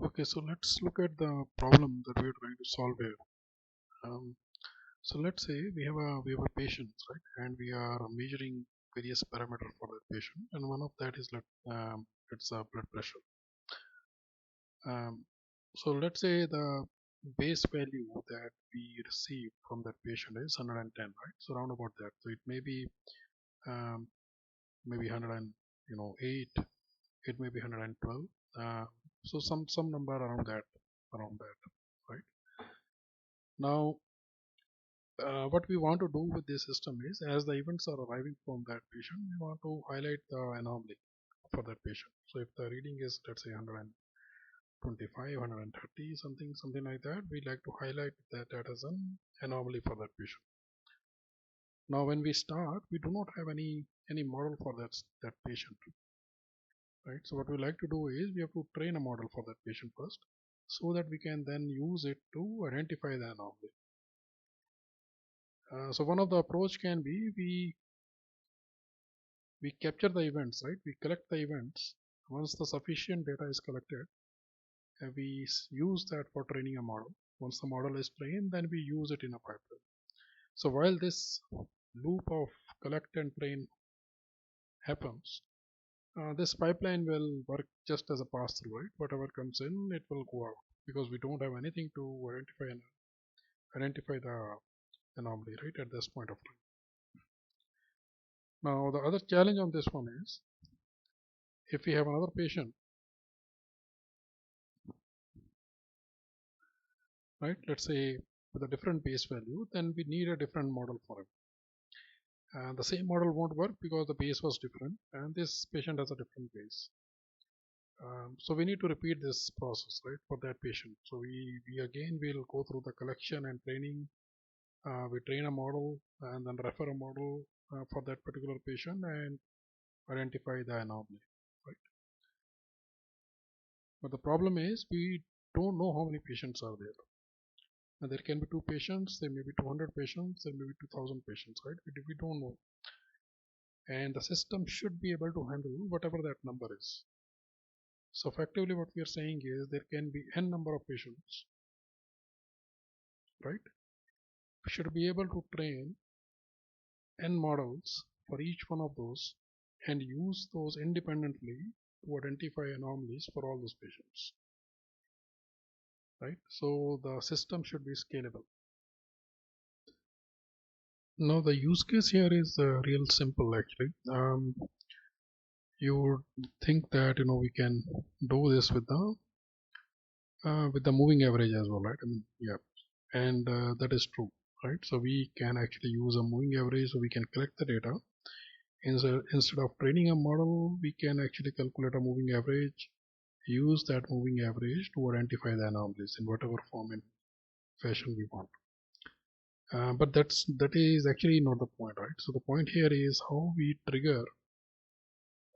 Okay, so let's look at the problem that we're trying to solve here. Um, so let's say we have a patient, right, and we are measuring various parameters for that patient, and one of that is it's blood pressure. Um, so let's say the base value that we receive from that patient is 110, right? So round about that. So it may be um, maybe 100 and 8. It may be 112. So some number around that, right? Now what we want to do with this system is, as the events are arriving from that patient, we want to highlight the anomaly for that patient. So if the reading is, let's say, 125, 130, something like that, we like to highlight that as an anomaly for that patient. Now when we start, we do not have any model for that patient, right? So what we like to do is we have to train a model for that patient first, so that we can then use it to identify the anomaly. So one of the approach can be we capture the events, right? We collect the events. Once the sufficient data is collected, we use that for training a model. Once the model is trained, then we use it in a pipeline. So while this loop of collect and train happens, this pipeline will work just as a pass through, right? Whatever comes in, it will go out, because we don't have anything to identify the anomaly, right, at this point of time. Now the other challenge on this one is, if we have another patient, right, let's say with a different base value, then we need a different model for him. And the same model won't work because the base was different and this patient has a different base. So we need to repeat this process, right, for that patient. So we again will go through the collection and training. We train a model and then refer a model for that particular patient and identify the anomaly, right? But the problem is we don't know how many patients are there. And there can be two patients, there may be 200 patients, there may be 2000 patients, right? We don't know. And the system should be able to handle whatever that number is. So effectively what we are saying is there can be n number of patients, right? We should be able to train n models for each one of those and use those independently to identify anomalies for all those patients, right? So the system should be scalable. Now the use case here is real simple actually. You would think that we can do this with the moving average as well, right? I mean, yeah, and that is true, right? So we can actually use a moving average, so we can collect the data. Instead of training a model, we can actually calculate a moving average, use that moving average to identify the anomalies in whatever form and fashion we want. But that is actually not the point, right? So the point here is how we trigger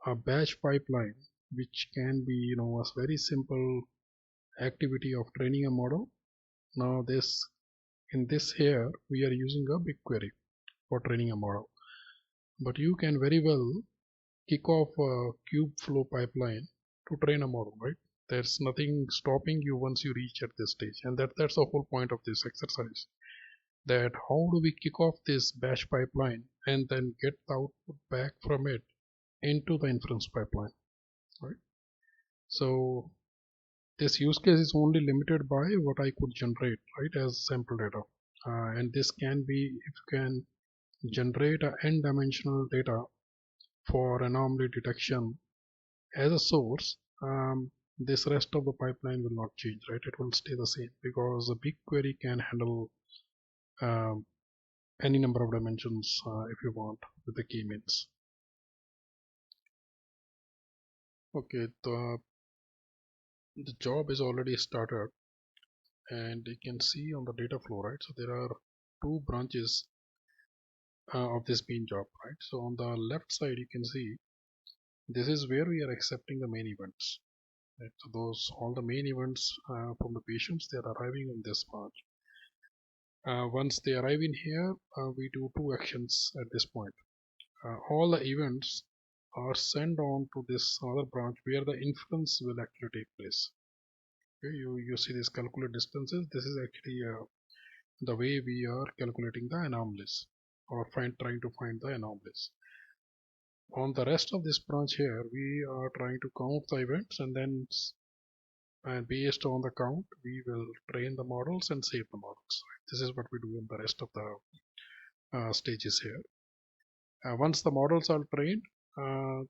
a batch pipeline, which can be a very simple activity of training a model. Now in this here we are using a BigQuery for training a model, but you can very well kick off a Kubeflow pipeline to train a model, right? There's nothing stopping you once you reach at this stage, and that's the whole point of this exercise. That how do we kick off this batch pipeline and then get the output back from it into the inference pipeline, right? So this use case is only limited by what I could generate, right, as sample data. And this can be, if you can generate a n-dimensional data for anomaly detection as a source, this rest of the pipeline will not change, right? It will stay the same because the BigQuery can handle um, any number of dimensions if you want with the k-means. Okay, the job is already started, and you can see on the data flow, right? So there are two branches of this main job, right? So on the left side, you can see this is where we are accepting the main events. Right? So those all the main events from the patients, they are arriving in this branch. Once they arrive in here, we do two actions at this point. All the events are sent on to this other branch where the inference will actually take place. Okay, you see these calculate distances. This is actually the way we are calculating the anomalies or trying to find the anomalies. On the rest of this branch here, we are trying to count the events, and then based on the count, we will train the models and save the models. This is what we do in the rest of the stages here. Once the models are trained, uh,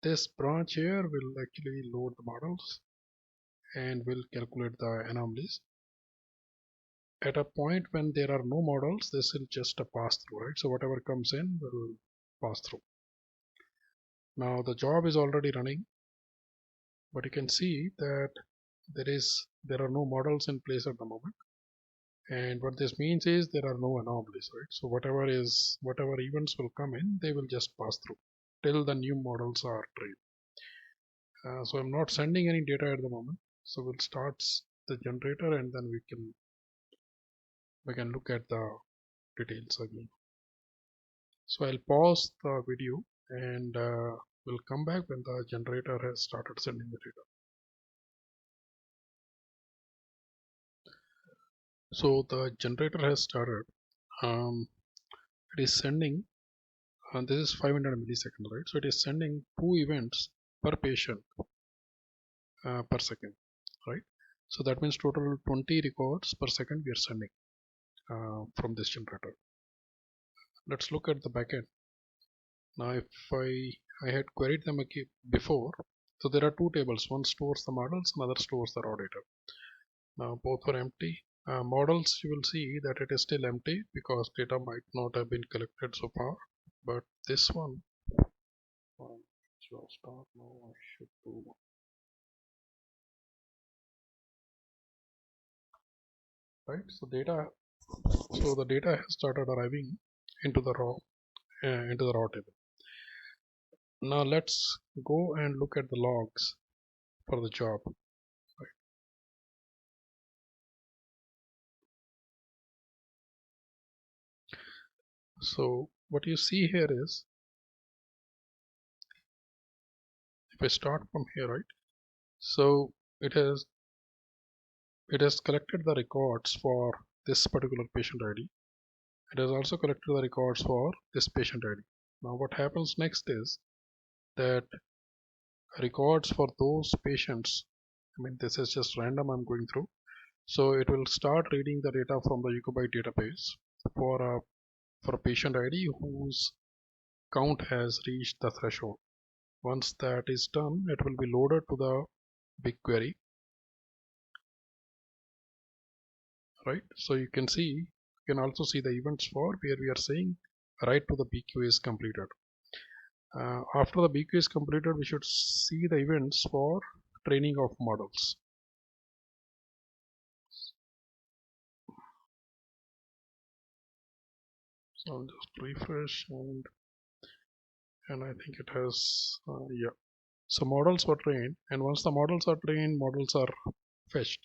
this branch here will actually load the models and will calculate the anomalies. At a point when there are no models, this will just a pass through, right? So whatever comes in will pass through. Now the job is already running, but you can see that there are no models in place at the moment. And what this means is there are no anomalies, right? So whatever events will come in, they will just pass through till the new models are trained. So I'm not sending any data at the moment. So we'll start the generator, and then we can look at the details again. So I'll pause the video, and we'll come back when the generator has started sending the data. So the generator has started. It is sending, and this is 500 milliseconds, right? So it is sending 2 events per patient per second, right? So that means total 20 records per second we are sending from this generator. Let's look at the backend. Now if I had queried them before, so there are 2 tables. One stores the models, another stores the raw data. Now both are empty. Models, you will see that it is still empty because data might not have been collected so far. But this one, start now. I should do. Right. So the data has started arriving into the raw table. Now let's go and look at the logs for the job. Right. So what you see here is, if I start from here, right? So it has collected the records for this particular patient ID. It has also collected the records for this patient ID. Now what happens next is that records for those patients, I mean this is just random I'm going through, so it will start reading the data from the Yugabyte database for a patient ID whose count has reached the threshold. Once that is done, it will be loaded to the BigQuery, right? So you can also see the events for where we are saying write to the BQ is completed. After the BQ is completed, we should see the events for training of models. So I'll just refresh, and I think it has yeah. So models were trained, and once the models are trained, models are fetched.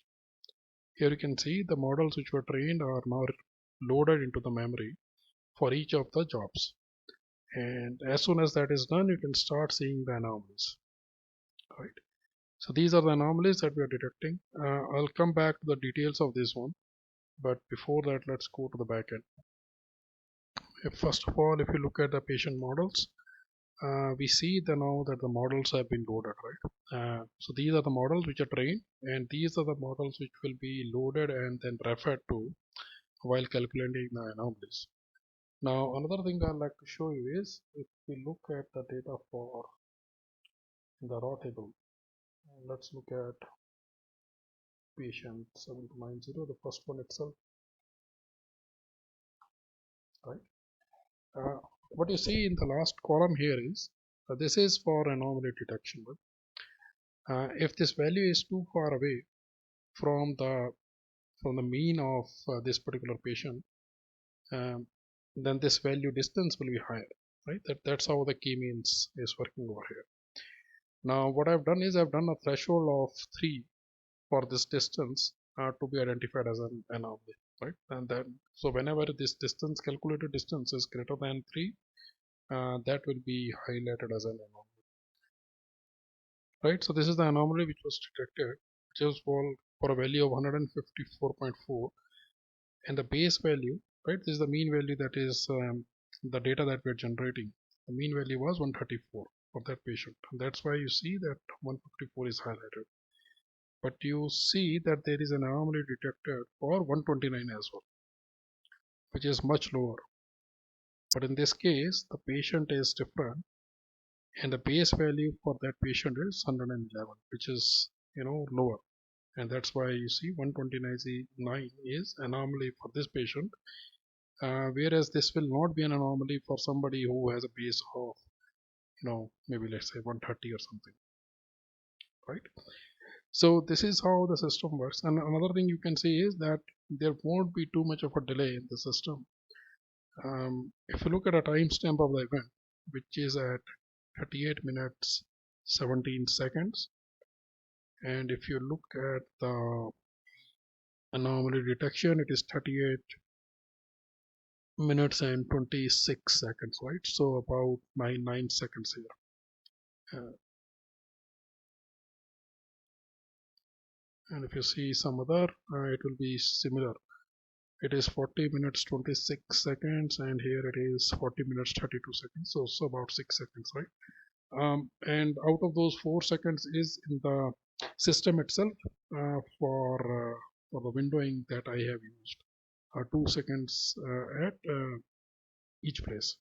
Here you can see the models which were trained are now loaded into the memory for each of the jobs. And as soon as that is done, you can start seeing the anomalies, right? So these are the anomalies that we are detecting. I'll come back to the details of this one, but before that, let's go to the backend. First of all, if you look at the patient models, we see now that the models have been loaded, right? So these are the models which are trained, and these are the models which will be loaded and then referred to while calculating the anomalies. Now, another thing I'd like to show you is if we look at the data for the raw table, let's look at patient 7290, the first one itself, right? What you see in the last column here is this is for anomaly detection. If this value is too far away from the mean of this particular patient, um, then this value distance will be higher, right? That's how the key means is working over here. Now what I've done is I've done a threshold of 3 for this distance to be identified as an anomaly, right? And then so whenever this distance, calculated distance, is greater than 3, that will be highlighted as an anomaly, right? So this is the anomaly which was detected, which was for a value of 154.4, and the base value, right, this is the mean value, that is the data that we're generating. The mean value was 134 for that patient, and that's why you see that 154 is highlighted. But you see that there is an anomaly detected for 129 as well, which is much lower. But in this case, the patient is different, and the base value for that patient is 111, which is lower, and that's why you see 129 is anomaly for this patient, whereas this will not be an anomaly for somebody who has a base of maybe let's say 130 or something, right? So this is how the system works. And another thing you can see is that there won't be too much of a delay in the system. If you look at a timestamp of the event, which is at 38 minutes 17 seconds, and if you look at the anomaly detection, it is 38 minutes and 26 seconds, right? So about 9 seconds here. And if you see some other, it will be similar. It is 40 minutes 26 seconds, and here it is 40 minutes 32 seconds, so about 6 seconds, right? And out of those 4 seconds is in the system itself, for the windowing that I have used, 2 seconds at each place.